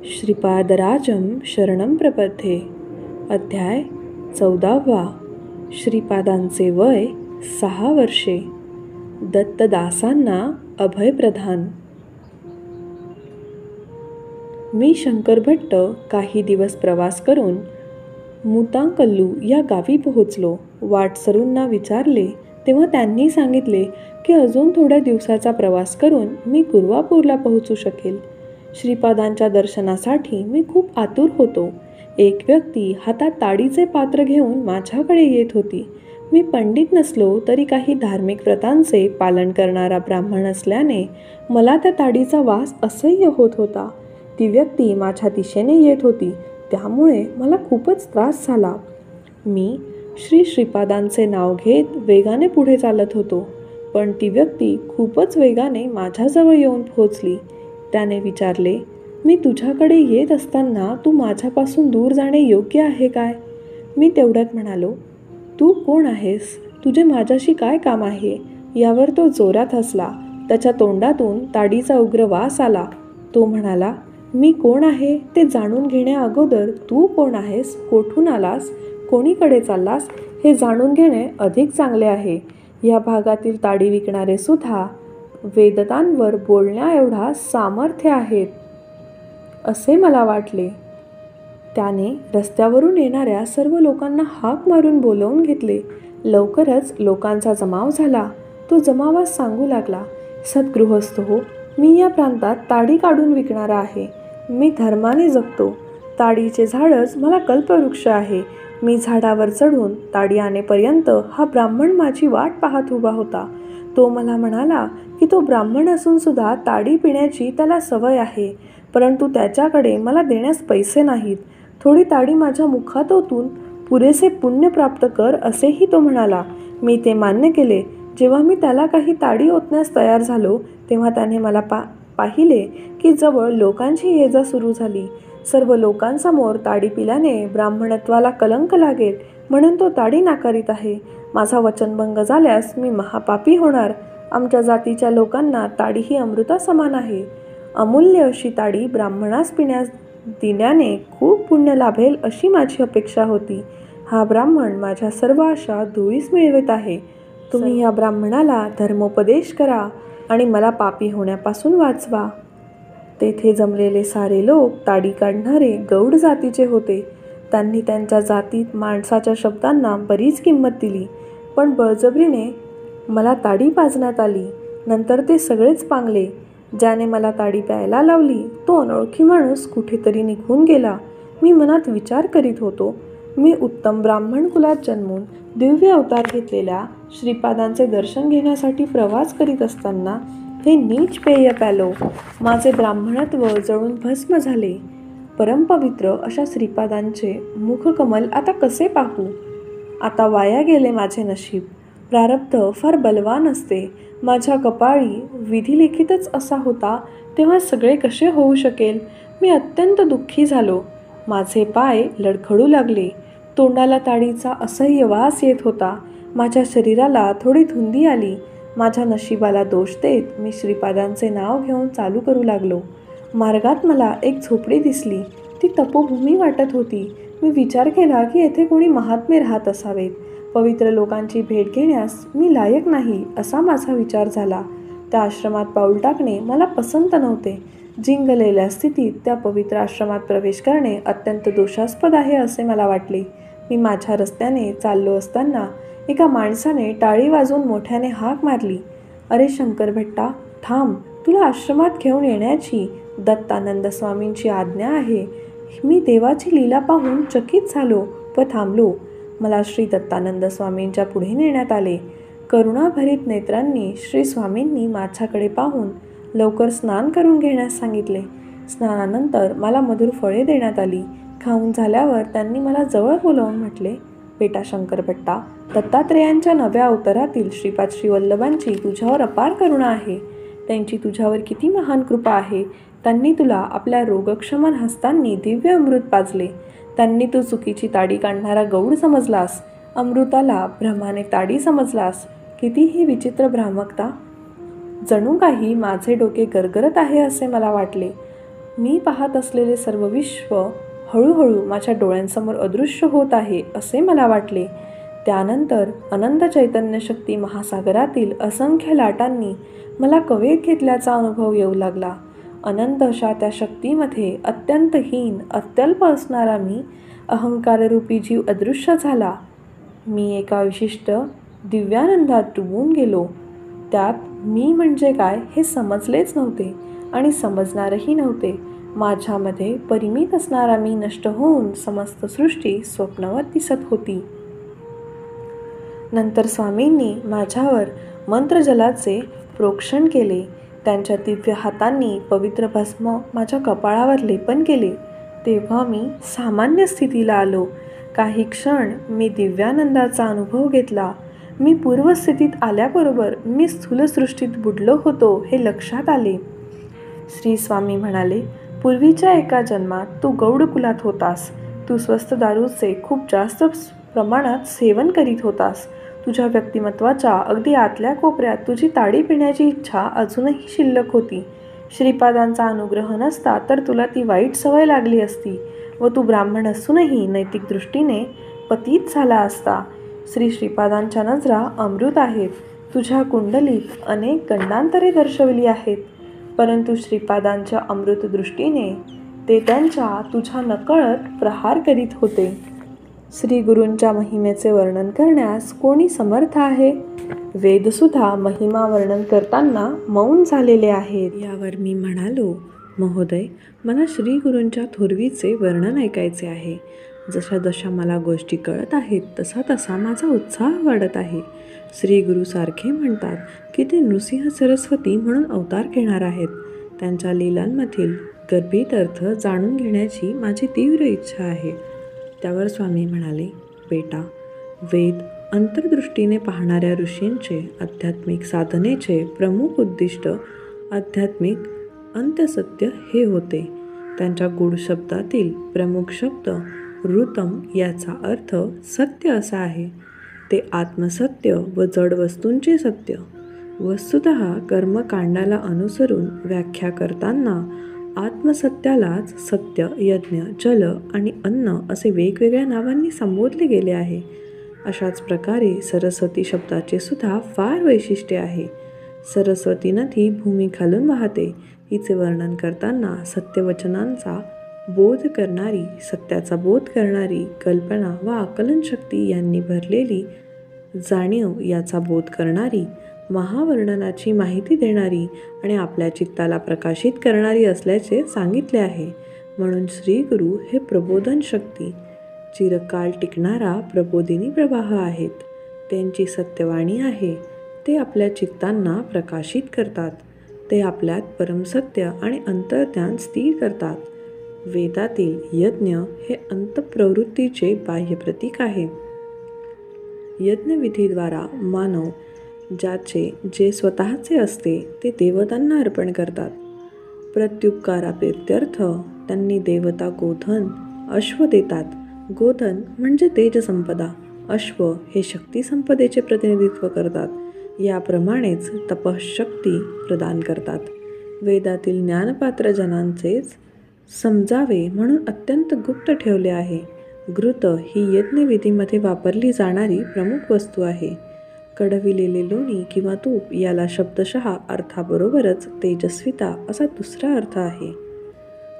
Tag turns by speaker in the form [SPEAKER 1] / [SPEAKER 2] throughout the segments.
[SPEAKER 1] श्रीपादराजं शरणं प्रपद्ये. अध्याय 14. श्रीपादांचे वय 6 वर्षे. दत्तदासांना अभय प्रदान. मी शंकर भट्ट काही दिवस प्रवास करून मुतांकल्लू या गावी पोहोचलो. वाटसरूंना विचारले तेव्हा त्यांनी सांगितले की अजून थोड्या दिवसाचा प्रवास करून मी गुरुवापूरला पोहोचू शकेल. श्रीपादांच्या दर्शनासाठी मी खूप आतुर होतो. एक व्यक्ती हातात ताडीचे पात्र घेऊन माझ्याकडे येत होती. मी पंडित नसलो तरी काही धार्मिक प्रथांचे पालन करणारा ब्राह्मण असल्याने मला त्या ताडीचा वास असह्य होत होता. ती व्यक्ती माझ्या दिशेने येत होती, त्यामुळे मला खूपच त्रास झाला. मी श्रीपादांचे नाव घेत वेगाने पुढे चालत होतो, पण ती व्यक्ती खूपच वेगाने माझ्याजवळ येऊन पोहोचली. त्याने विचारले, मी तुझ्याकडे येत असताना तू माझ्यापासून दूर जाणे योग्य आहे काय? मी तेवढ्यात म्हणालो, तू कोण आहेस? तुझे माझ्याशी काय काम आहे? यावर तो जोरात हसला. त्याच्या तोंडातून ताडीचा उग्र वास आला. तो म्हणाला, मी कोण आहे ते जाणून घेण्या अगोदर तू कोण आहेस, कोठून आलास, कोणीकडे चाललास हे जाणून घेणे अधिक चांगले आहे. या भागातील ताडी विकणारे सुद्धा वेदतांवर बोलण्या एवढा सामर्थ्य आहेत असे मला वाटले. त्याने रस्त्यावरून येणाऱ्या सर्व लोकांना हाक मारून बोलावून घेतले. लवकरच लोकांचा जमाव झाला. तो जमावात सांगू लागला, सद्गृहस्थ हो, मी या प्रांतात ताडी काढून विकणारा आहे. मी धर्माने जगतो. ताडीचे झाडच मला कल्पवृक्ष आहे. मी झाडावर चढून ताडी आणेपर्यंत हा ब्राह्मण माझी वाट पाहत उभा होता. तो मला म्हणाला की तो ब्राह्मण असून सुद्धा ताडी पिण्याची त्याला सवय आहे, परंतु त्याच्याकडे मला देण्यास पैसे नाहीत. थोडी ताडी माझ्या मुखात ओतून पुरेसे पुण्य प्राप्त कर असेही तो म्हणाला. मी ते मान्य केले. जेव्हा मी त्याला काही ताडी ओतण्यास तयार झालो तेव्हा त्याने मला पाहिले की जवळ लोकांची ये-जा सुरू झाली. सर्व लोकांसमोर ताडी पिल्याने ब्राह्मणत्वाला कलंक लागेल म्हणून तो ताडी नाकारीत आहे. माझा वचनभंग झाल्यास मी महापापी होणार. आमच्या जातीच्या लोकांना ताडी ही अमृता समान आहे. अमूल्य अशी ताडी ब्राह्मणास पिण्यास दिल्याने खूप पुण्य लाभेल अशी माझी अपेक्षा होती. हा ब्राह्मण माझ्या सर्व आशा धुळीस मिळवत आहे. तुम्ही या ब्राह्मणाला धर्मोपदेश करा आणि मला पापी होण्यापासून वाचवा. तेथे जमलेले सारे लोक ताडी काढणारे गौड जातीचे होते. त्यांनी त्यांच्या जातीत माणसाच्या शब्दांना बरीच किंमत दिली, पण बळजबरीने मला ताडी पाजण्यात आली. नंतर ते सगळेच पांगले. ज्याने मला ताडी प्यायला लावली तो अनोळखी माणूस कुठेतरी निघून गेला. मी मनात विचार करीत होतो, मी उत्तम ब्राह्मण कुलात जन्मून दिव्य अवतार घेतलेल्या श्रीपादांचे दर्शन घेण्यासाठी प्रवास करीत असताना हे नीच पेय प्यालो. माझे ब्राह्मणत्व जळून भस्म झाले. परमपवित्र अशा श्रीपादांचे मुखकमल आता कसे पाहू? आता वाया गेले माझे नशीब. प्रारब्ध फार बलवान असते. माझ्या कपाळी विधिलिखितच असा होता, तेव्हा सगळे कसे होऊ शकेल? मी अत्यंत दुःखी झालो. माझे पाय लडखडू लागले. तोंडाला ताडीचा असह्य वास येत होता. माझ्या शरीराला थोडी धुंदी आली. माझ्या नशिबाला दोष देत मी श्रीपादांचे नाव घेऊन चालू करू लागलो. मार्गात मला एक झोपडी दिसली. ती तपोभूमी वाटत होती. मी विचार केला की येथे कोणी महात्मे राहत असावेत. पवित्र लोकांची भेट घेण्यास मी लायक नाही असा माझा विचार झाला. त्या आश्रमात पाऊल टाकणे मला पसंत नव्हते. जिंकलेल्या स्थितीत त्या पवित्र आश्रमात प्रवेश करणे अत्यंत दोषास्पद आहे असे मला वाटले. मी माझ्या रस्त्याने चाललो असताना एका माणसाने टाळी वाजवून मोठ्याने हाक मारली, अरे शंकर भट्टा, थांब, तुला आश्रमात घेऊन येण्याची दत्तानंद स्वामींची आज्ञा आहे. मी देवाची लीला पाहून चकित झालो व थांबलो. मला श्री दत्तानंद स्वामींच्या पुढे नेण्यात आले. करुणाभरीत नेत्रांनी श्री स्वामींनी माझ्याकडे पाहून लवकर स्नान करून घेण्यास सांगितले. स्नानानंतर मला मधुर फळे देण्यात आली. खाऊन झाल्यावर त्यांनी मला जवळ बोलावून म्हटले, बेटा शंकर भट्टा, दत्तात्रेयांच्या नव्या अवतारातील श्रीपाद श्रीवल्लभांची तुझ्यावर अपार करुणा आहे. त्यांची तुझ्यावर किती महान कृपा आहे. त्यांनी तुला आपल्या रोगक्षमन हस्तांनी दिव्य अमृत पाजले. त्यांनी तू चुकीची ताडी काढणारा गौड समजलास, अमृताला भ्रमाने ताडी समजलास. कितीही विचित्र भ्रामकता. जणू काही माझे डोके गरगरत आहे असे मला वाटले. मी पाहत असलेले सर्व विश्व हळूहळू माझ्या डोळ्यांसमोर अदृश्य होत आहे असे मला वाटले. त्यानंतर अनंत चैतन्य शक्ती महासागरातील असंख्य लाटांनी मला कवेत घेतल्याचा अनुभव येऊ लागला. अनंत अशा त्या शक्तीमध्ये अत्यंत हीन अत्यल्प असणारा मी अहंकाररूपी जीव अदृश्य झाला. मी एका विशिष्ट दिव्यानंदात डुबून गेलो. त्यात मी म्हणजे काय हे समजलेच नव्हते आणि समजणारही नव्हते. माझ्यामध्ये परिमित असणारा मी नष्ट होऊन समस्त सृष्टी स्वप्नवत दिसत होती. नंतर स्वामींनी माझ्यावर मंत्रजलाचे प्रोक्षण केले. त्यांच्या दिव्य हातांनी पवित्र भस्म माझ्या कपाळावर लेपन केले. तेव्हा मी सामान्य स्थितीला आलो. काही क्षण मी दिव्यानंदाचा अनुभव घेतला. मी पूर्वस्थितीत आल्याबरोबर मी स्थूलसृष्टीत बुडलो होतो हे लक्षात आले. श्री स्वामी म्हणाले, पूर्वीच्या एका जन्मात तू गौड कुलात होतास. तू स्वस्त दारूचे खूप जास्त प्रमाणात सेवन करीत होतास. तुझ्या व्यक्तिमत्वाच्या अगदी आतल्या कोपऱ्यात तुझी ताडी पिण्याची इच्छा अजूनही शिल्लक होती. श्रीपादांचा अनुग्रह नसता तर तुला ती वाईट सवय लागली असती व तू ब्राह्मण असूनही नैतिक दृष्टीने पतित झाला असता. श्रीपादांच्या नजरा अमृत आहेत. तुझ्या कुंडलीत अनेक गंडांतरे दर्शवली आहेत, परंतु श्रीपादांच्या अमृत दृष्टीने ते त्यांच्या तुझ्या नकळत प्रहार करीत होते. श्री गुरूंच्या महिमेचे वर्णन करण्यास कोणी समर्थ आहे? वेदसुद्धा महिमा वर्णन करताना मौन झालेले आहेत. यावर मी म्हणालो, महोदय, मला श्री गुरूंच्या थोरवीचे वर्णन ऐकायचे आहे. जशा जशा मला गोष्टी कळत आहेत तसा तसा माझा उत्साह वाढत आहे. श्री गुरु सारखे म्हणतात की ते नृसिंह सरस्वती म्हणून अवतार घेणार आहेत. त्यांच्या लीलांमधील गर्भित अर्थ जाणून घेण्याची माझी तीव्र इच्छा आहे. त्यावर स्वामी म्हणाले, बेटा, वेद अंतर्दृष्टीने पाहणाऱ्या ऋषींचे आध्यात्मिक साधनेचे प्रमुख उद्दिष्ट आध्यात्मिक अंत्यसत्य हे होते. त्यांच्या गूढ शब्दातील प्रमुख शब्द ऋतम याचा अर्थ सत्य असा आहे. ते आत्मसत्य व जड वस्तूंचे सत्य. वस्तुतः कर्मकांडाला अनुसरून व्याख्या करताना आत्मसत्यालाच सत्य, यज्ञ, जल आणि अन्न असे वेगवेगळ्या नावांनी संबोधले गेले आहे. अशाच प्रकारे सरस्वती शब्दाचे सुद्धा फार वैशिष्ट्य आहे. सरस्वती नदी भूमी खालून वाहते. हिचे वर्णन करताना सत्यवचनांचा बोध करणारी, सत्याचा बोध करणारी, कल्पना व आकलन शक्ती यांनी भरलेली जाणीव याचा बोध करणारी, महावर्णनाची माहिती देणारी आणि आपल्या चित्ताला प्रकाशित करणारी असल्याचे सांगितले आहे. म्हणून श्री गुरु हे प्रबोधन शक्ती, चिरकाल टिकणारा प्रबोधिनी प्रवाह आहेत. त्यांची सत्यवाणी आहे. ते आपल्या चित्तांना प्रकाशित करतात. ते आपल्यात परमसत्य आणि अंतर्ज्ञान स्थिर करतात. वेदातील यज्ञ हे अंतःप्रवृत्तीचे बाह्य प्रतीक आहे. यज्ञविधीद्वारा मानव ज्याचे जे स्वतःचे असते ते देवतांना अर्पण करतात. प्रत्युपकाराप्रीत्यर्थ त्यांनी देवता गोधन, अश्व देतात. गोधन म्हणजे तेजसंपदा, अश्व हे शक्तिसंपदेचे प्रतिनिधित्व करतात. याप्रमाणेच तपःशक्ती प्रदान करतात. वेदातील ज्ञानपात्र जनांचेच समजावे म्हणून अत्यंत गुप्त ठेवले आहे. घृत ही यज्ञविधीमध्ये वापरली जाणारी प्रमुख वस्तू आहे. कढविलेले लोणी किंवा तूप याला शब्दशः अर्थाबरोबरच तेजस्विता असा दुसरा अर्थ आहे.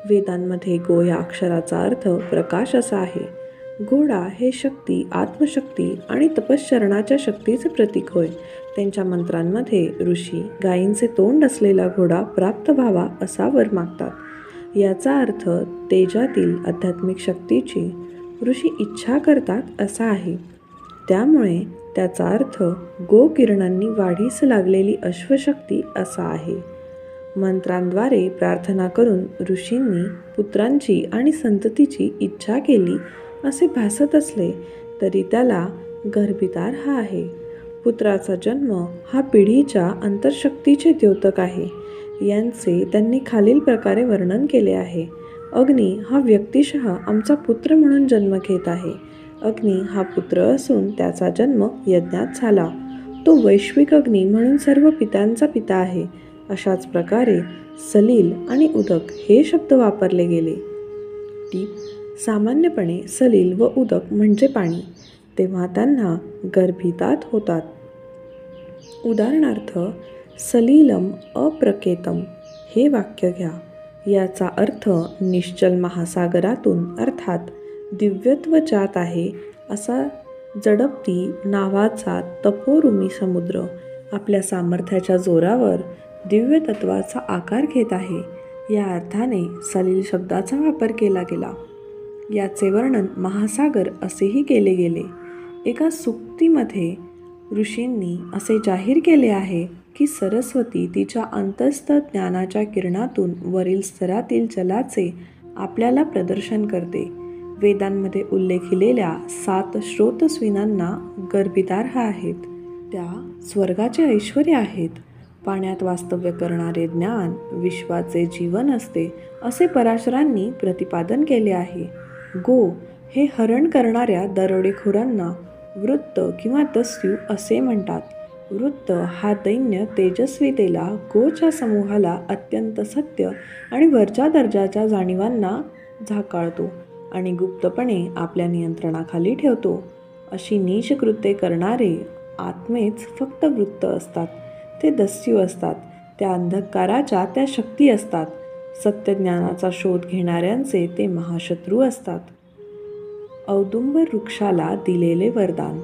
[SPEAKER 1] वेदांमध्ये गो या अक्षराचा अर्थ प्रकाश असा आहे. घोडा हे शक्ती, आत्मशक्ती आणि तपश्चरणाच्या शक्तीचे प्रतीक होय. त्यांच्या मंत्रांमध्ये ऋषी गायींचे तोंड असलेला घोडा प्राप्त व्हावा असा वर मागतात. याचा अर्थ तेजातील आध्यात्मिक शक्तीची ऋषी इच्छा करतात असा आहे. त्यामुळे त्याचा अर्थ गोकिरणांनी वाढीस लागलेली अश्वशक्ती असा आहे. मंत्रांद्वारे प्रार्थना करून ऋषींनी पुत्रांची आणि संततीची इच्छा केली असे भासत असले तरी त्याला गर्भितार्ह आहे. पुत्राचा जन्म हा पिढीच्या अंतर्शक्तीचे द्योतक आहे. यांचे त्यांनी खालील प्रकारे वर्णन केले आहे. अग्नी हा व्यक्तिशः आमचा पुत्र म्हणून जन्म घेत आहे. अग्नी हा पुत्र असून त्याचा जन्म यज्ञात झाला. तो वैश्विक अग्नी म्हणून सर्व पित्यांचा पिता आहे. अशाच प्रकारे सलील आणि उदक हे शब्द वापरले गेले. टीप: सामान्यपणे सलील व उदक म्हणजे पाणी, तेव्हा त्यांना गर्भितात होतात. उदाहरणार्थ, सलीलम अप्रकेतम हे वाक्य घ्या. याचा अर्थ निश्चल महासागरातून अर्थात दिव्यत्व जात आहे असा जडप्ती नावाचा तपोरुमी समुद्र आपल्या सामर्थ्याच्या जोरावर दिव्यतत्वाचा आकार घेत आहे, या अर्थाने सलील शब्दाचा वापर केला गेला. याचे वर्णन महासागर असेही केले गेले. एका सूक्तीमध्ये ऋषींनी असे जाहीर केले आहे की सरस्वती तिच्या अंतस्थ ज्ञानाच्या किरणातून वरील स्तरातील जलाचे आपल्याला प्रदर्शन करते. वेदांमध्ये उल्लेखिलेल्या 7 स्रोतस्विनांना गर्भितार्ह आहेत. त्या स्वर्गाचे ऐश्वर्य आहेत. पाण्यात वास्तव्य करणारे ज्ञान विश्वाचे जीवन असते असे पराशरांनी प्रतिपादन केले आहे. गो हे हरण करणाऱ्या दरोडेखोरांना वृत्त किंवा दस्यू असे म्हणतात. वृत्त हा दैन्य तेजस्वितेला, गोच्या समूहाला अत्यंत सत्य आणि वरच्या दर्जाच्या जाणीवांना झाकाळतो आणि गुप्तपणे आपल्या नियंत्रणाखाली ठेवतो. अशी नीच कृत्ये करणारे आत्मेच फक्त वृत्त असतात. ते दस्यू असतात. त्या अंधकाराच्या त्या शक्ती असतात. सत्यज्ञानाचा शोध घेणाऱ्यांचे ते महाशत्रू असतात. औदुंबर वृक्षाला दिलेले वरदान.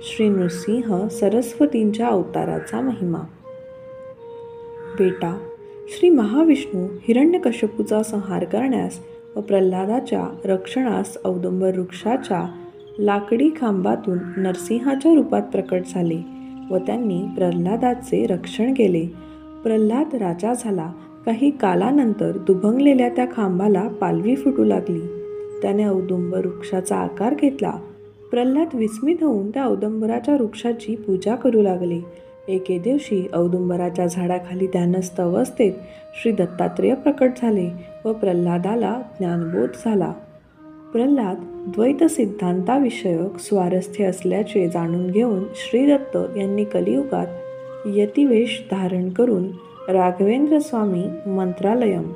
[SPEAKER 1] श्री नृसिंह सरस्वतींच्या अवताराचा महिमा. बेटा, श्री महाविष्णू हिरण्यकश्यपूचा संहार करण्यास व प्रल्हादाच्या रक्षणास औदुंबर वृक्षाच्या लाकडी खांबातून नरसिंहाच्या रूपात प्रकट झाले व त्यांनी प्रल्हादाचे रक्षण केले. प्रल्हाद राजा झाला. काही कालानंतर दुभंगलेल्या त्या खांबाला पालवी फुटू लागली. त्याने औदुंबर वृक्षाचा आकार घेतला. प्रल्हाद विस्मित होऊन त्या औदुंबराच्या वृक्षाची पूजा करू लागले. एके दिवशी औदुंबराच्या झाडाखाली ध्यानस्थ अवस्थेत श्री दत्तात्रेय प्रकट झाले व प्रल्हादाला ज्ञानबोध झाला. प्रल्हाद द्वैत सिद्धांताविषयक स्वारस्थ्य असल्याचे जाणून घेऊन श्रीदत्त यांनी कलियुगात यतिवेश धारण करून राघवेंद्र स्वामी मंत्रालयम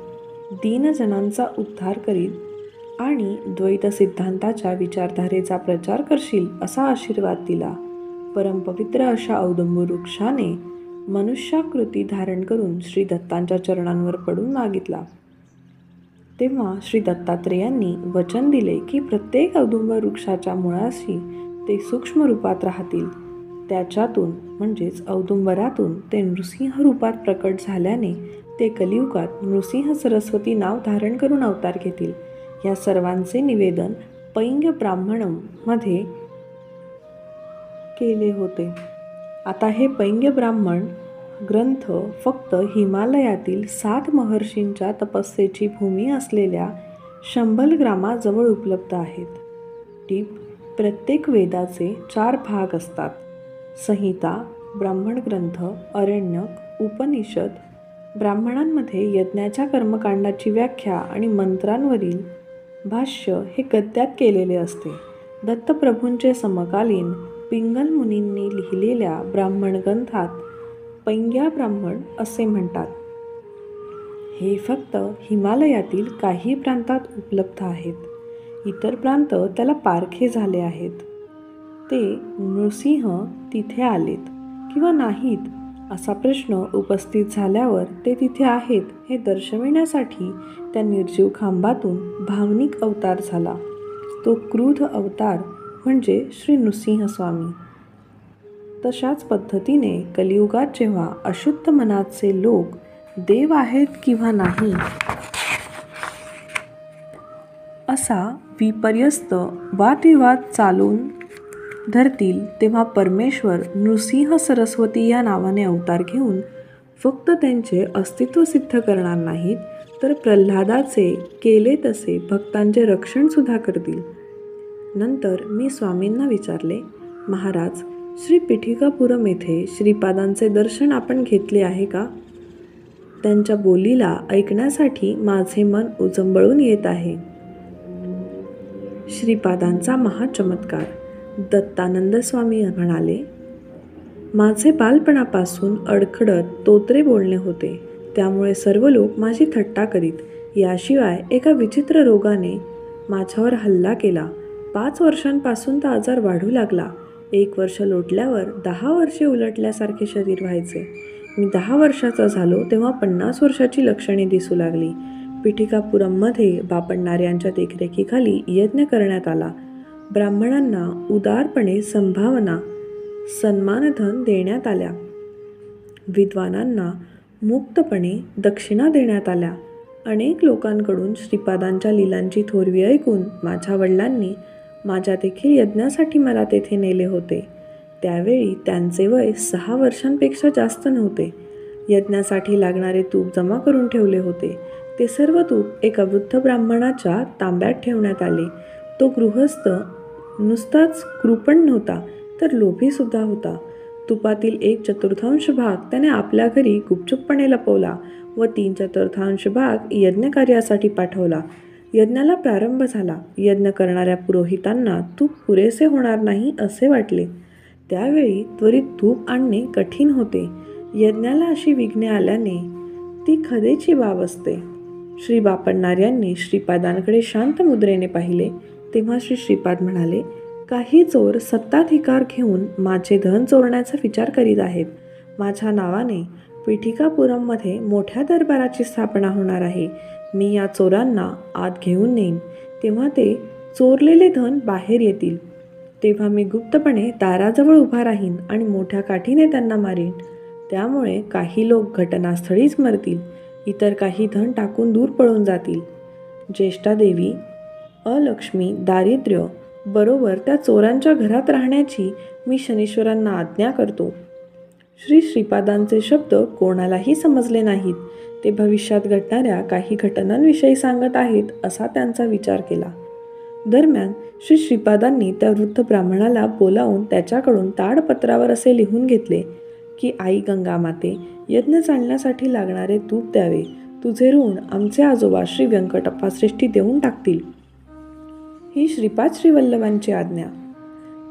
[SPEAKER 1] दीनजनांचा उद्धार करीत आणि द्वैत सिद्धांताच्या विचारधारेचा प्रचार करशील असा आशीर्वाद दिला. परमपवित्र अशा औदुंबर वृक्षाने मनुष्याकृती धारण करून श्री दत्तांच्या चरणांवर पडून मागितला. तेव्हा श्री दत्तात्रेयांनी वचन दिले की प्रत्येक औदुंबर वृक्षाच्या मुळाशी ते सूक्ष्म रूपात राहतील. त्याच्यातून म्हणजेच औदुंबरातून ते नृसिंह रूपात प्रकट झाल्याने ते कलियुगात नृसिंह सरस्वती नाव धारण करून अवतार घेतील. या सर्वांचे निवेदन पैंग ब्राह्मणम मध्ये केले होते. आता हे पैंग ब्राह्मण ग्रंथ फक्त हिमालयातील 7 महर्षींच्या तपस्येची भूमी असलेल्या शंभल ग्रामाजवळ उपलब्ध आहेत. टीप: प्रत्येक वेदाचे 4 भाग असतात. संहिता, ब्राह्मण ग्रंथ, अरण्यक, उपनिषद. ब्राह्मणांमध्ये यज्ञाच्या कर्मकांडाची व्याख्या आणि मंत्रांवरील भाष्य हे गद्यात केलेले असते. दत्तप्रभूंचे समकालीन पिंगल मुनींनी लिहिलेल्या ब्राह्मण ग्रंथात पैंग्या ब्राह्मण असे म्हणतात. हे फक्त हिमालयातील काही प्रांतात उपलब्ध आहेत. इतर प्रांत त्याला पारखे झाले आहेत. ते नृसिंह तिथे आलेत किंवा नाहीत असा प्रश्न उपस्थित झाल्यावर ते तिथे आहेत हे दर्शविण्यासाठी त्या निर्जीव खांबातून भावनिक अवतार झाला. तो क्रुध अवतार म्हणजे श्री नृसिंह स्वामी. तशाच पद्धतीने कलियुगात जेव्हा अशुद्ध मनाचे लोक देव आहेत किंवा नाही असा विपर्यस्त वादविवाद चालून धरतील, तेव्हा परमेश्वर नृसिंह सरस्वती या नावाने अवतार घेऊन फक्त त्यांचे अस्तित्व सिद्ध करणार नाहीत, तर प्रल्हादाचे केले तसे भक्तांचे रक्षणसुद्धा करतील. नंतर मी स्वामींना विचारले, महाराज, श्री पिठिकापुरम येथे श्रीपादांचे दर्शन आपण घेतले आहे का? त्यांच्या बोलीला ऐकण्यासाठी माझे मन उजंबळून येत आहे. श्रीपादांचा महाचमत्कार. दत्तानंद स्वामी म्हणाले, माझे बालपणापासून अडखडत तोत्रे बोलणे होते. त्यामुळे सर्व लोक माझी थट्टा करीत. याशिवाय एका विचित्र रोगाने माझ्यावर हल्ला केला. 5 वर्षांपासून तो आजार वाढू लागला. 1 वर्ष लोटल्यावर 10 वर्षे उलटल्यासारखे शरीर व्हायचे. मी 10 वर्षाचा झालो तेव्हा 50 वर्षाची लक्षणे दिसू लागली. पिठिकापुरममध्ये बापण्णाऱ्यांच्या देखरेखीखाली यज्ञ करण्यात आला. ब्राह्मणांना उदारपणे संभावना सन्मानधन देण्यात आल्या. विद्वानांना मुक्तपणे दक्षिणा देण्यात आल्या. अनेक लोकांकडून श्रीपादांच्या लीलांची थोरवी ऐकून माझ्या वडिलांनी माझ्या देखील यज्ञासाठी मला तेथे नेले होते. त्यावेळी त्यांचे वय 6 वर्षांपेक्षा जास्त नव्हते. यज्ञासाठी लागणारे तूप जमा करून ठेवले होते. ते सर्व तूप एका वृद्ध ब्राह्मणाच्या तांब्यात ठेवण्यात आले. तो गृहस्थ नुसताच कृपण नव्हता तर लोभीसुद्धा होता. तुपातील 1/4 भाग त्याने आपल्या घरी गुपचूपपणे लपवला व 3/4 भाग यज्ञकार्यासाठी पाठवला. यज्ञाला प्रारंभ झाला. यज्ञ करणाऱ्या पुरोहितांना तूप पुरेसे होणार नाही असे वाटले. त्यावेळी त्वरित तूप आणणे कठीण होते. यज्ञाला अशी विघ्ने आल्याने ती खदेची बाब असते. श्री बापण्णाऱ्यांनी श्रीपादांकडे शांत मुद्रेने पाहिले तेव्हा श्री श्रीपाद म्हणाले, काही चोर सत्ताधिकार घेऊन माझे धन चोरण्याचा विचार करीत आहेत. माझ्या नावाने पिठिकापुरममध्ये मोठ्या दरबाराची स्थापना होणार आहे. मी या चोरांना आत घेऊन नेईन. तेव्हा ते चोरलेले धन बाहेर येतील. तेव्हा मी गुप्तपणे दाराजवळ उभा राहीन आणि मोठ्या काठीने त्यांना मारीन. त्यामुळे काही लोक घटनास्थळीच मरतील, इतर काही धन टाकून दूर पळून जातील. ज्येष्ठादेवी, अलक्ष्मी, दारिद्र्य बरोबर त्या चोरांच्या घरात राहण्याची मी शनीश्वरांना आज्ञा करतो. श्री श्रीपादांचे शब्द कोणालाही समजले नाहीत. ते भविष्यात घडणाऱ्या काही घटनांविषयी सांगत आहेत असा त्यांचा विचार केला. दरम्यान श्री श्रीपादांनी त्या वृद्ध ब्राह्मणाला बोलावून त्याच्याकडून ताडपत्रावर असे लिहून घेतले की, आई गंगामाते, यज्ञ चालण्यासाठी लागणारे तूप द्यावे. तुझे ऋण आमचे आजोबा श्री व्यंकटप्पा श्रेष्ठी देऊन टाकतील. ही श्रीपाद श्रीवल्लभांची आज्ञा.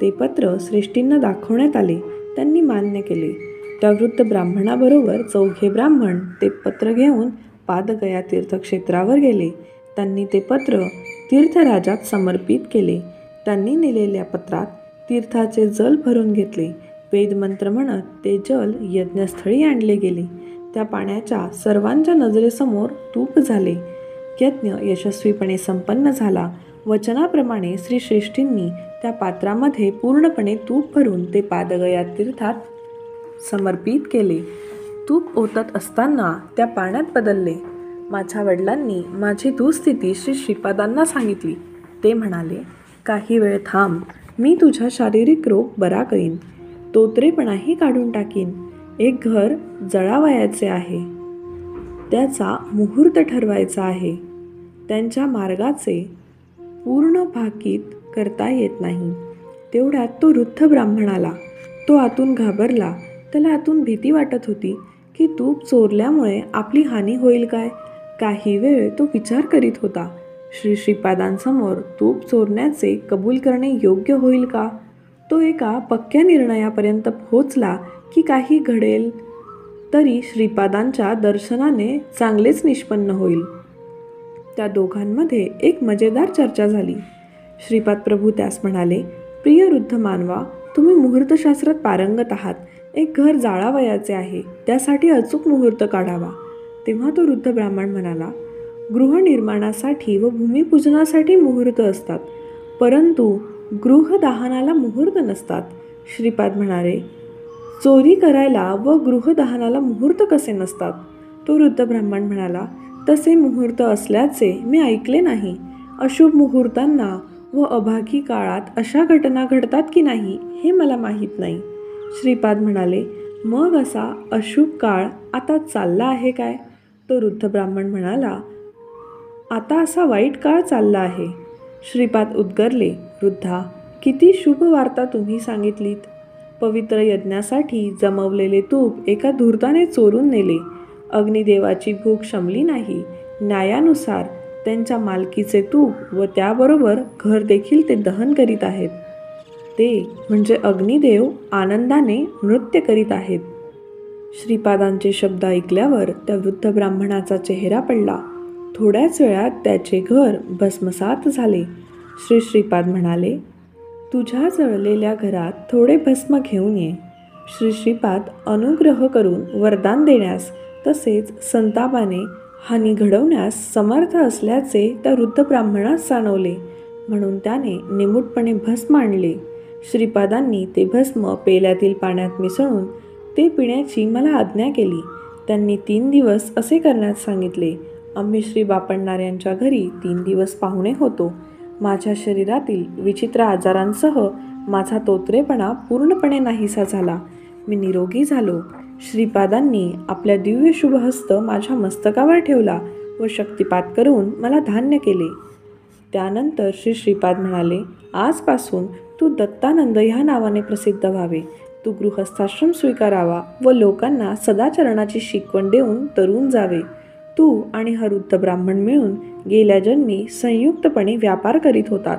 [SPEAKER 1] ते पत्र श्रेष्ठींना दाखवण्यात आले. त्यांनी मान्य केले. त्या वृद्ध ब्राह्मणाबरोबर 4 ब्राह्मण ते पत्र घेऊन पादगया तीर्थक्षेत्रावर गेले. त्यांनी ते पत्र तीर्थराजात समर्पित केले. त्यांनी नेलेल्या पत्रात तीर्थाचे जल भरून घेतले. वेदमंत्र म्हणत ते जल यज्ञस्थळी आणले गेले. त्या पाण्याच्या सर्वांच्या नजरेसमोर तूप झाले. यज्ञ यशस्वीपणे संपन्न झाला. वचनाप्रमाणे श्री श्रेष्ठींनी त्या पात्रामध्ये पूर्णपणे तूप भरून ते पादगया तीर्थात समर्पित केले. तूप ओतत असताना त्या पाण्यात बदलले. माझ्या वडिलांनी माझी दुःस्थिती श्री श्रीपादांना सांगितली. ते म्हणाले, काही वेळ थांब, मी तुझा शारीरिक रोग बरा करीन, तोतरेपणाही काढून टाकीन. एक घर जळावयाचे आहे, त्याचा मुहूर्त ठरवायचा आहे. त्यांच्या मार्गाचे पूर्ण भाकीत करता येत नाही. तेवढ्यात तो वृद्ध ब्राह्मण आला. तो आतून घाबरला. त्याला आतून भीती वाटत होती की तूप चोरल्यामुळे आपली हानी होईल काय. काही वेळ तो विचार करीत होता, श्री श्रीपादांसमोर तूप चोरण्याचे कबूल करणे योग्य होईल का. तो एका पक्क्या निर्णयापर्यंत पोहोचला की काही घडेल तरी श्रीपादांच्या दर्शनाने चांगलेच निष्पन्न होईल. त्या दोघांमध्ये एक मजेदार चर्चा झाली. श्रीपाद प्रभू त्यास म्हणाले, प्रिय वृद्ध मानवा, तुम्ही मुहूर्तशास्त्रात पारंगत आहात. एक घर जाळावयाचे आहे, त्यासाठी अचूक मुहूर्त काढावा. तेव्हा तो वृद्ध ब्राह्मण म्हणाला, गृहनिर्माणासाठी व भूमिपूजनासाठी मुहूर्त असतात, परंतु गृहदहनाला मुहूर्त नसतात. श्रीपाद म्हणाले, चोरी करायला व गृहदहनाला मुहूर्त कसे नसतात. तो वृद्ध ब्राह्मण म्हणाला, तसे मुहूर्त असल्याचे मी ऐकले नाही. अशुभ मुहूर्तांना व अभागी काळात अशा घटना घडतात की नाही हे मला माहीत नाही. श्रीपाद म्हणाले, मग असा अशुभ काळ आता चालला आहे काय. तो वृद्ध ब्राह्मण म्हणाला, आता असा वाईट काळ चालला आहे. श्रीपाद उद्गारले, वृद्धा, किती शुभ वार्ता तुम्ही सांगितलीत. पवित्र यज्ञासाठी जमवलेले तूप एका धूर्ताने चोरून नेले. अग्निदेवाची भूक शमली नाही. न्यायानुसार त्यांच्या मालकीचे तूप व त्याबरोबर घर देखील ते दहन करीत आहेत. ते म्हणजे अग्निदेव आनंदाने नृत्य करीत आहेत. श्रीपादांचे शब्द ऐकल्यावर त्या वृद्ध ब्राह्मणाचा चेहरा पडला. थोड्याच वेळात त्याचे घर भस्मसात झाले. श्रीपाद म्हणाले, तुझ्या जळलेल्या घरात थोडे भस्म घेऊन ये. श्रीपाद अनुग्रह करून वरदान देण्यास तसेच संतापाने हानी घडवण्यास समर्थ असल्याचे त्या वृद्ध ब्राह्मणास जाणवले, म्हणून त्याने निमूटपणे भस्म आणले. श्रीपादांनी ते भस्म पेल्यातील पाण्यात मिसळून ते पिण्याची मला आज्ञा केली. त्यांनी 3 दिवस असे करण्यास सांगितले. आम्ही श्री बापण्णाऱ्यांच्या घरी 3 दिवस पाहुणे होतो. माझ्या शरीरातील विचित्र आजारांसह माझा तोतरेपणा पूर्णपणे नाहीसा झाला. मी निरोगी झालो. श्रीपादांनी आपल्या दिव्य शुभहस्त माझ्या मस्तकावर ठेवला व शक्तिपात करून मला धान्य केले. त्यानंतर श्रीपाद म्हणाले, आजपासून तू दत्तानंद ह्या नावाने प्रसिद्ध व्हावे. तू गृहस्थाश्रम स्वीकारावा व लोकांना सदाचरणाची शिकवण देऊन तरुण जावे. तू आणि हा वृद्ध ब्राह्मण मिळून गेल्या जन्मी संयुक्तपणे व्यापार करीत होतात.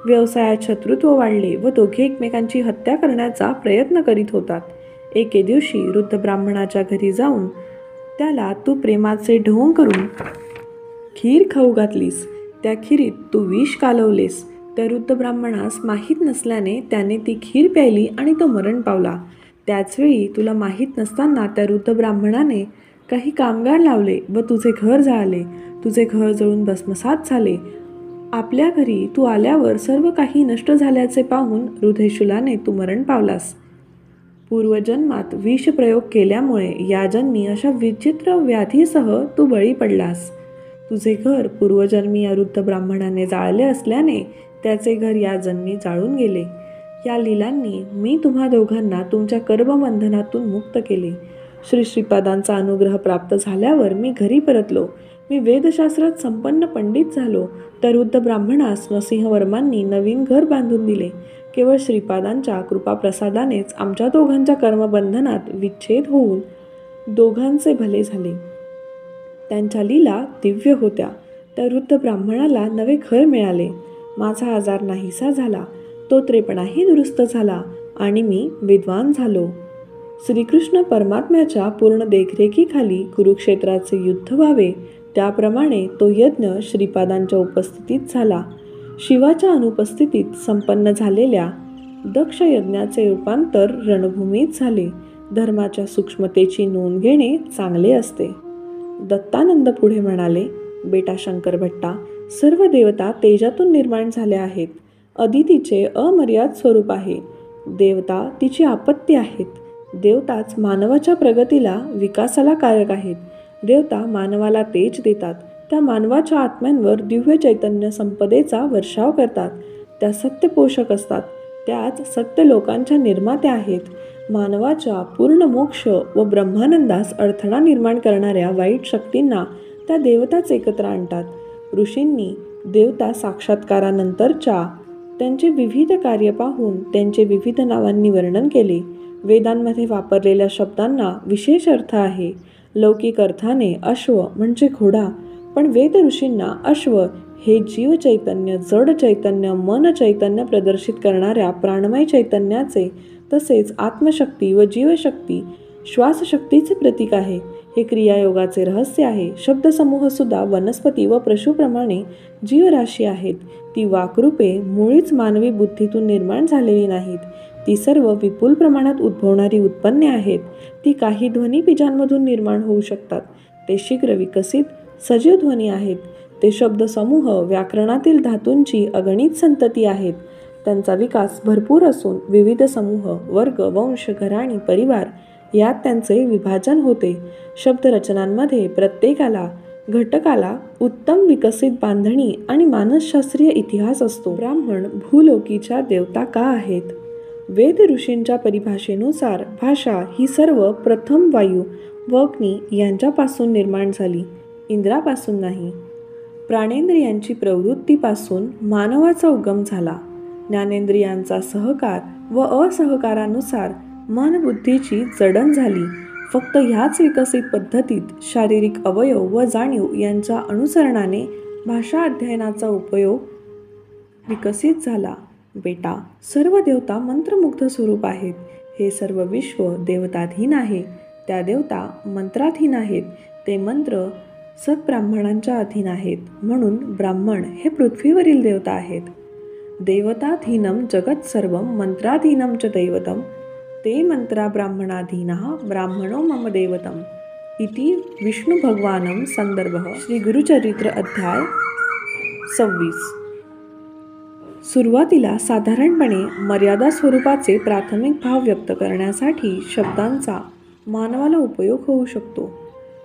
[SPEAKER 1] व्यवसायात शत्रुत्व वाढले व दोघे एकमेकांची हत्या करण्याचा प्रयत्न करीत होतात. एके दिवशी वृद्ध ब्राह्मणाच्या घरी जाऊन त्याला तू प्रेमाचे ढोंग करून खीर खाऊ घातलीस. त्या खीरीत तू विष कालवलेस. त्या वृद्ध ब्राह्मणास माहीत नसल्याने त्याने ती खीर प्यायली आणि तो मरण पावला. त्याचवेळी तुला माहीत नसताना त्या वृद्ध ब्राह्मणाने काही कामगार लावले व तुझे घर जाळले. तुझे घर जळून भस्मसात झाले. आपल्या घरी तू आल्यावर सर्व काही नष्ट झाल्याचे पाहून हृदयशूलाने तू मरण पावलास. पूर्वजन्मात विषप्रयोग केल्यामुळे या जन्मी अशा विचित्र व्याधीसह तू बळी पडलास. तुझे घर पूर्वजन्मी या वृद्ध ब्राह्मणाने जाळले असल्याने त्याचे घर या जन्मी जाळून गेले. या लीलांनी मी तुम्हा दोघांना तुमच्या कर्मबंधनातून मुक्त केले. श्रीपादांचा अनुग्रह प्राप्त झाल्यावर मी घरी परतलो. मी वेदशास्त्रात संपन्न पंडित झालो. त्या वृद्ध ब्राह्मणास नरसिंहवर्मांनी नवीन घर बांधून दिले. केवळ श्रीपादांच्या कृपाप्रसादानेच आमच्या दोघांच्या कर्मबंधनात विच्छेद होऊन दोघांचे भले झाले. त्यांच्या लीला दिव्य होत्या. त्या वृद्ध ब्राह्मणाला नवे घर मिळाले. माझा आजार नाहीसा झाला. तोतरेपणाही दुरुस्त झाला आणि मी विद्वान झालो. श्रीकृष्ण परमात्म्याच्या पूर्ण देखरेखीखाली कुरुक्षेत्राचे युद्ध व्हावे त्याप्रमाणे तो यज्ञ श्रीपादांच्या उपस्थितीत झाला. शिवाच्या अनुपस्थितीत संपन्न झालेल्या दक्ष यज्ञाचे रूपांतर रणभूमीत झाले. धर्माच्या सूक्ष्मतेची नोंद घेणे चांगले असते. दत्तानंद पुढे म्हणाले, बेटा शंकर भट्टा, सर्व देवता तेजातून निर्माण झाल्या आहेत. अदितीचे अमर्याद स्वरूप आहे. देवता तिची आपत्ती आहेत. देवताच मानवाच्या प्रगतीला विकासाला कारक आहेत. देवता मानवाला तेज देतात. त्या मानवाच्या आत्म्यांवर दिव्य चैतन्य संपदेचा वर्षाव करतात. त्या सत्य पोषक असतात. त्याच सत्य लोकांच्या निर्मात्या आहेत. मानवाच्या पूर्ण मोक्ष व ब्रह्मानंदास अडथळा निर्माण करणाऱ्या वाईट शक्तींना त्या देवताच एकत्र आणतात. ऋषींनी देवता साक्षात्कारानंतरच्या त्यांचे विविध कार्य पाहून त्यांचे विविध नावांनी वर्णन केले. वेदांमध्ये वापरलेल्या शब्दांना विशेष अर्थ आहे. लौकिक अर्थाने अश्व म्हणजे घोडा, पण वेद ऋषींना अश्व हे जीव चैतन्य, जड चैतन्य, मन चैतन्य प्रदर्शित करणाऱ्या प्राणमय चैतन्याचे तसेच आत्मशक्ती व जीवशक्ती, श्वासशक्तीचे प्रतीक आहे. हे क्रियायोगाचे रहस्य आहे. शब्दसमूहसुद्धा वनस्पती व पशुप्रमाणे जीवराशी आहेत. ती वाकरूपे मुळीच मानवी बुद्धीतून निर्माण झालेली नाहीत. ती सर्व विपुल प्रमाणात उद्भवणारी उत्पन्ने आहेत. ती काही ध्वनी बीजांमधून निर्माण होऊ शकतात. ते शीघ्र विकसित सजीव ध्वनी आहेत. ते शब्दसमूह व्याकरणातील धातूंची अगणित संतती आहेत. त्यांचा विकास भरपूर असून विविध समूह, वर्ग, वंश, घराणी, परिवार यात त्यांचे विभाजन होते. शब्दरचनांमध्ये प्रत्येकाला घटकाला उत्तम विकसित बांधणी आणि मानसशास्त्रीय इतिहास असतो. ब्राह्मण भूलोकीच्या देवता का आहेत? वेद ऋषींच्या परिभाषेनुसार भाषा ही सर्व प्रथम वायू व अग्नी यांच्यापासून निर्माण झाली, इंद्रापासून नाही. प्राणेंद्रियांची प्रवृत्तीपासून मानवाचा उगम झाला. ज्ञानेंद्रियांचा सहकार व असहकारानुसार मन बुद्धीची जडण झाली. फक्त ह्याच विकसित पद्धतीत शारीरिक अवयव व जाणीव यांच्या अनुसरणाने भाषा अध्ययनाचा उपयोग विकसित झाला. बेटा, सर्व देवता मंत्रमुग्ध स्वरूप आहेत. हे सर्व विश्व देवताधीन आहे. त्या देवता मंत्राधीन आहेत, ते मंत्र सद्ब्राह्मणांच्या अधीन आहेत. म्हणून ब्राह्मण हे पृथ्वीवरील देवता आहेत. देवताधीनं जगत् सर्वं मंत्राधीनं च दैवतं ते मंत्रा ब्राह्मणाधीनः ब्राह्मणो मम देवतम् इति विष्णू भगवानं संदर्भः श्री गुरुचरित्र अध्याय 26. सुरुवातीला साधारणपणे मर्यादा स्वरूपाचे प्राथमिक भाव व्यक्त करण्यासाठी शब्दांचा मानवाला उपयोग होऊ शकतो.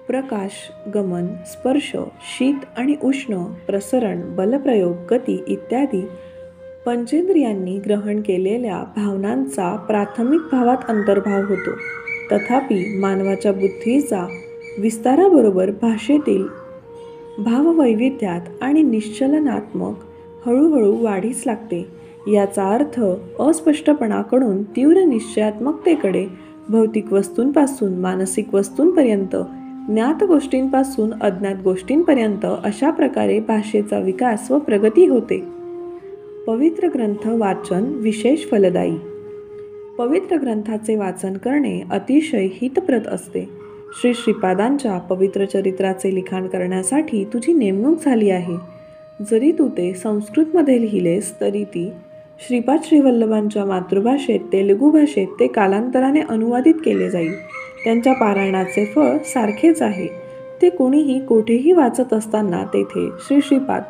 [SPEAKER 1] प्रकाश, गमन, स्पर्श, शीत आणि उष्ण, प्रसरण, बलप्रयोग, गती इत्यादी पंचेंद्रियांनी ग्रहण केलेल्या भावनांचा प्राथमिक भावात अंतर्भाव होतो. तथापि मानवाच्या बुद्धीचा विस्ताराबरोबर भाषेतील भाववैविध्यात आणि निश्चलनात्मक हळूहळू वाढीस लागते. याचा अर्थ अस्पष्टपणाकडून तीव्र निश्चयात्मकतेकडे, भौतिक वस्तूंपासून मानसिक वस्तूंपर्यंत, ज्ञात गोष्टींपासून अज्ञात गोष्टींपर्यंत अशा प्रकारे भाषेचा विकास व प्रगती होते. पवित्र ग्रंथ वाचन विशेष फलदायी. पवित्र ग्रंथाचे वाचन करणे अतिशय हितप्रद असते. श्री श्रीपादांच्या पवित्र चरित्राचे लिखाण करण्यासाठी तुझी नेमणूक झाली आहे. जरी तू ते संस्कृतमध्ये लिहिलेस तरी ती श्रीपाद श्रीवल्लभांच्या मातृभाषेत तेलुगू भाषेत ते कालांतराने अनुवादित केले जाईल. त्यांच्या पारायणाचे फळ सारखेच आहे. ते कोणीही कोठेही वाचत असताना तेथे श्री श्रीपाद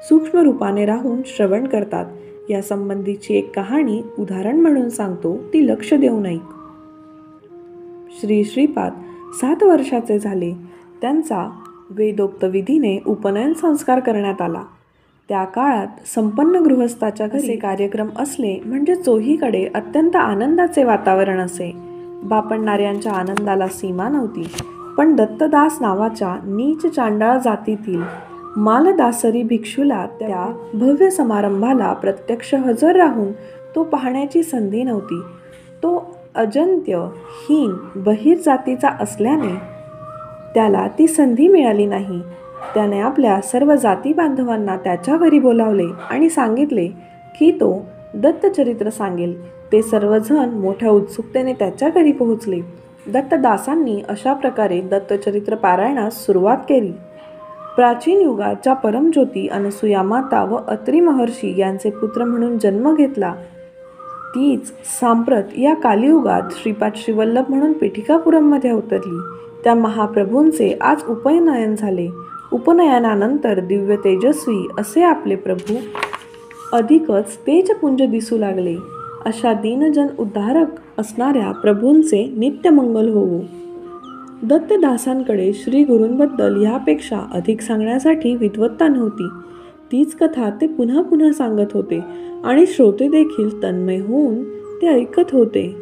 [SPEAKER 1] सूक्ष्म रूपाने राहून श्रवण करतात. या संबंधीची एक कहाणी उदाहरण म्हणून सांगतो, ती लक्ष देऊन ऐक. श्री श्रीपाद 7 वर्षाचे झाले. त्यांचा वेदोक्त विधीने उपनयन संस्कार करण्यात आला. त्या काळात संपन्न गृहस्थाच्या घरी कार्यक्रम असले म्हणजे चोहीकडे अत्यंत आनंदाचे वातावरण असे. बापणणाऱ्यांच्या आनंदाला सीमा नव्हती. पण दत्तदास नावाच्या नीच चांडाळ जातीतील मालदासरी भिक्षूला त्या भव्य समारंभाला प्रत्यक्ष हजर राहून तो पाहण्याची संधी नव्हती. तो अजंत्य हीन बहिर जातीचा असल्याने त्याला ती संधी मिळाली नाही. त्याने आपल्या सर्व जाती बांधवांना त्याच्या घरी बोलावले आणि सांगितले की तो दत्तचरित्र सांगेल. ते सर्वजण मोठ्या उत्सुकतेने त्याच्या घरी पोहोचले. दत्तदासांनी अशा प्रकारे दत्तचरित्र पारायणास सुरुवात केली. प्राचीन युगात ज्या परमज्योती अनसुया माता व अत्री महर्षी यांचे पुत्र म्हणून जन्म घेतला, तीच सांप्रत या कालियुगात श्रीपाद श्रीवल्लभ म्हणून पिठिकापुरममध्ये अवतरली. त्या महाप्रभूंचे आज उपनयन झाले. उपनयनानंतर दिव्य तेजस्वी असे आपले प्रभू अधिकच तेजपुंज दिसू लागले. अशा दीनजन उद्धारक असणाऱ्या प्रभूंचे नित्यमंगल होवो. दत्तदासांकडे श्री गुरूंबद्दल यापेक्षा अधिक सांगण्यासाठी विद्वत्ता नव्हती. तीच कथा ते पुन्हा पुन्हा सांगत होते आणि श्रोते देखील तन्मय होऊन ते ऐकत होते.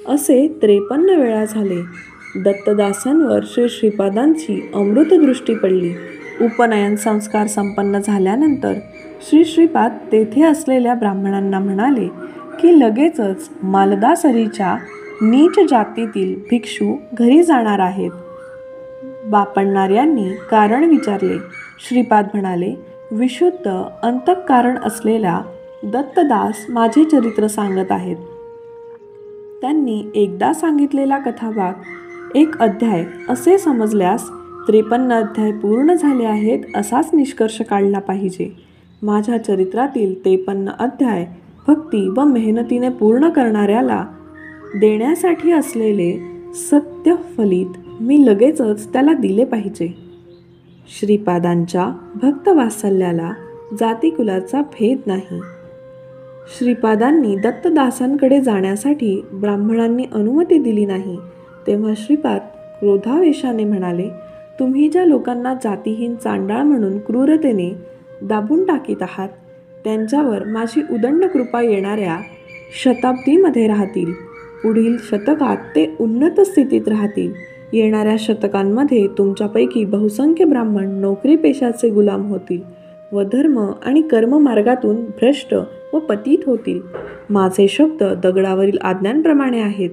[SPEAKER 1] असे 53 वेळा झाले. दत्तदासांवर श्री श्रीपादांची अमृतदृष्टी पडली. उपनयन संस्कार संपन्न झाल्यानंतर श्री श्रीपाद तेथे असलेल्या ब्राह्मणांना म्हणाले की लगेचच मालदासरीच्या नीच जातीतील भिक्षू घरी जाणार आहेत. बापणणाऱ्यांनी कारण विचारले. श्रीपाद म्हणाले, विशुद्ध अंतःकरण असलेला दत्तदास माझे चरित्र सांगत आहेत. त्यांनी एकदा सांगितलेला कथाभाग 1 अध्याय असे समजल्यास 53 अध्याय पूर्ण झाले आहेत असाच निष्कर्ष काढला पाहिजे. माझ्या चरित्रातील 53 अध्याय भक्ती व मेहनतीने पूर्ण करणाऱ्याला देण्यासाठी असलेले सत्य फलित मी लगेचच त्याला दिले पाहिजे. श्रीपादांच्या भक्तवात्सल्याला जातीकुलाचा भेद नाही. श्रीपादांनी दत्तदासांकडे जाण्यासाठी ब्राह्मणांनी अनुमती दिली नाही. तेव्हा श्रीपाद क्रोधावेशाने म्हणाले, तुम्ही ज्या लोकांना जातीहीन चांडाळ म्हणून क्रूरतेने दाबून टाकीत आहात त्यांच्यावर माझी उदंड कृपा येणाऱ्या शताब्दीमध्ये राहतील. पुढील शतकात ते उन्नत स्थितीत राहतील. येणाऱ्या शतकांमध्ये तुमच्यापैकी बहुसंख्य ब्राह्मण नोकरी पेशाचे गुलाम होतील व धर्म आणि कर्म मार्गातून भ्रष्ट व पतित होतील. माझे शब्द दगडावरील आज्ञांप्रमाणे आहेत.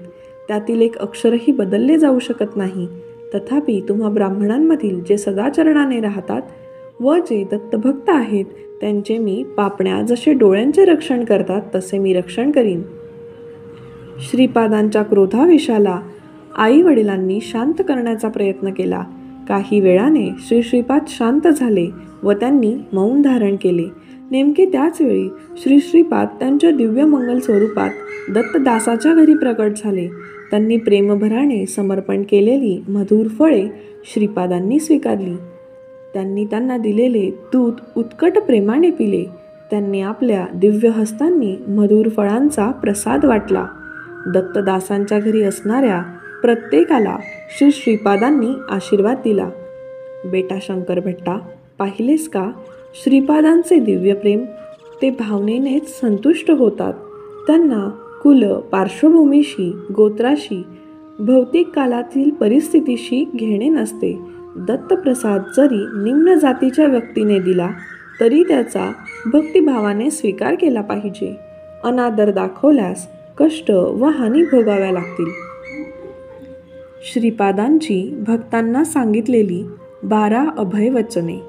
[SPEAKER 1] त्यातील एक अक्षरही बदलले जाऊ शकत नाही. तथापि तुम्हा ब्राह्मणांमधील जे सदाचरणाने राहतात व जे दत्तभक्त आहेत त्यांचे मी पापण्या जसे डोळ्यांचे रक्षण करतात तसे मी रक्षण करीन. श्रीपादांच्या क्रोधावेशाला आई वडिलांनी शांत करण्याचा प्रयत्न केला. काही वेळाने श्री श्रीपाद शांत झाले व त्यांनी मौन धारण केले. नेमके त्याच वेळी श्री श्रीपाद त्यांच्या दिव्य मंगल स्वरूपात दत्तदासाच्या घरी प्रकट झाले. त्यांनी प्रेमभराने समर्पण केलेली मधुर फळे श्रीपादांनी स्वीकारली. त्यांनी त्यांना दिलेले दूध उत्कट प्रेमाने पिले. त्यांनी आपल्या दिव्य हस्तांनी मधुर फळांचा प्रसाद वाटला. दत्तदासांच्या घरी असणाऱ्या प्रत्येकाला श्री श्रीपादांनी आशीर्वाद दिला. बेटा शंकरभट्टा, पाहिलेस का श्रीपादांचे दिव्य प्रेम? ते भावनेनेच संतुष्ट होतात. त्यांना कुल पार्श्वभूमीशी, गोत्राशी, भौतिक कालातील परिस्थितीशी घेणे नसते. दत्तप्रसाद जरी निम्न जातीच्या व्यक्तीने दिला तरी त्याचा भक्तिभावाने स्वीकार केला पाहिजे. अनादर दाखवल्यास कष्ट व हानी भोगाव्या लागतील. श्रीपादांची भक्तांना सांगितलेली 12 अभयवचने.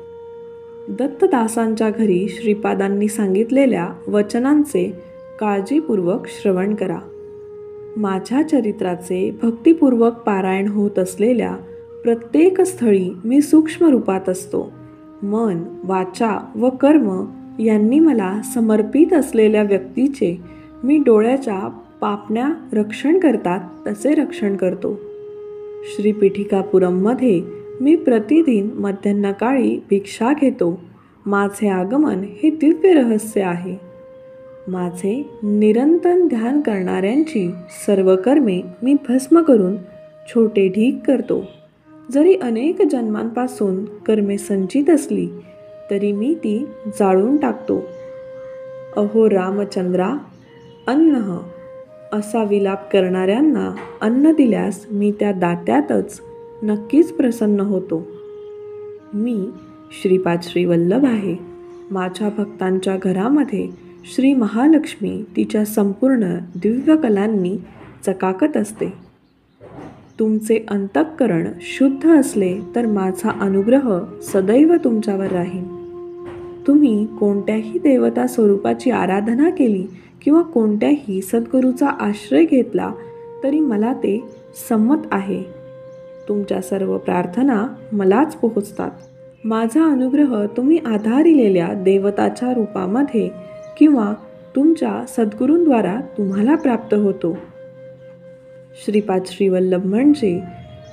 [SPEAKER 1] दत्तदासांच्या घरी श्रीपादांनी सांगितलेल्या वचनांचे काळजीपूर्वक श्रवण करा. माझ्या चरित्राचे भक्तिपूर्वक पारायण होत असलेल्या प्रत्येक स्थळी मी सूक्ष्म रूपात असतो. मन, वाचा व कर्म यांनी मला समर्पित असलेल्या व्यक्तीचे मी डोळ्याच्या पापण्या रक्षण करतात तसे रक्षण करतो. श्रीपीठिकापुरममध्ये मी प्रतिदिन मध्यान्हकाळी भिक्षा घेतो. माझे आगमन हे दिव्य रहस्य आहे. माझे निरंतर ध्यान करणाऱ्यांची सर्व कर्मे मी भस्म करून छोटे ढीग करतो. जरी अनेक जन्मांपासून कर्मे संचित असली तरी मी ती जाळून टाकतो. अहो रामचंद्रा, अन्नः असा विलाप करणाऱ्यांना अन्न दिल्यास मी त्या दात्यातच नक्कीच प्रसन्न होतो. मी श्रीपाद श्रीवल्लभ आहे. माझ्या भक्तांच्या घरामध्ये श्री महालक्ष्मी तिच्या संपूर्ण दिव्य कलांनी चकाकत असते. तुमचे अंतःकरण शुद्ध असले तर माझा अनुग्रह सदैव तुमच्यावर राहील. तुम्ही कोणत्याही देवता स्वरूपाची आराधना केली किंवा कोणत्याही सद्गुरूचा आश्रय घेतला तरी मला ते संमत आहे. तुमच्या सर्व प्रार्थना मलाच पोहोचतात. माझा अनुग्रह तुम्ही आधारिलेल्या देवताच्या रूपामध्ये किंवा तुमच्या सद्गुरूंद्वारा तुम्हाला प्राप्त होतो. श्रीपाद श्रीवल्लभ म्हणजे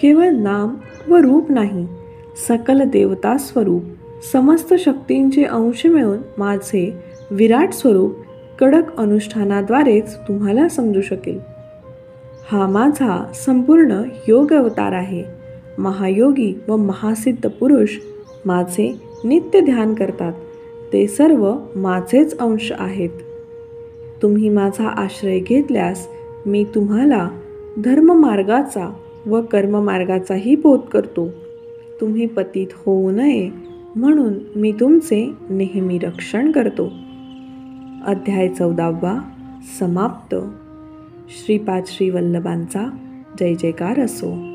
[SPEAKER 1] केवळ नाम व रूप नाही, सकल देवता स्वरूप, समस्त शक्तींचे अंश मिळून माझे विराट स्वरूप कडक अनुष्ठानाद्वारेच तुम्हाला समजू शकेल. हा माझा संपूर्ण योग अवतार आहे. महायोगी व महासिद्ध पुरुष माझे नित्य ध्यान करतात. ते सर्व माझेच अंश आहेत. तुम्ही माझा आश्रय घेतल्यास मी तुम्हाला धर्ममार्गाचा व कर्ममार्गाचाही बोध करतो. तुम्ही पतित होऊ नये म्हणून मी तुमचे नेहमी रक्षण करतो. अध्याय 14 समाप्त. श्रीपाद श्रीवल्लभांचा जय जयकार असो.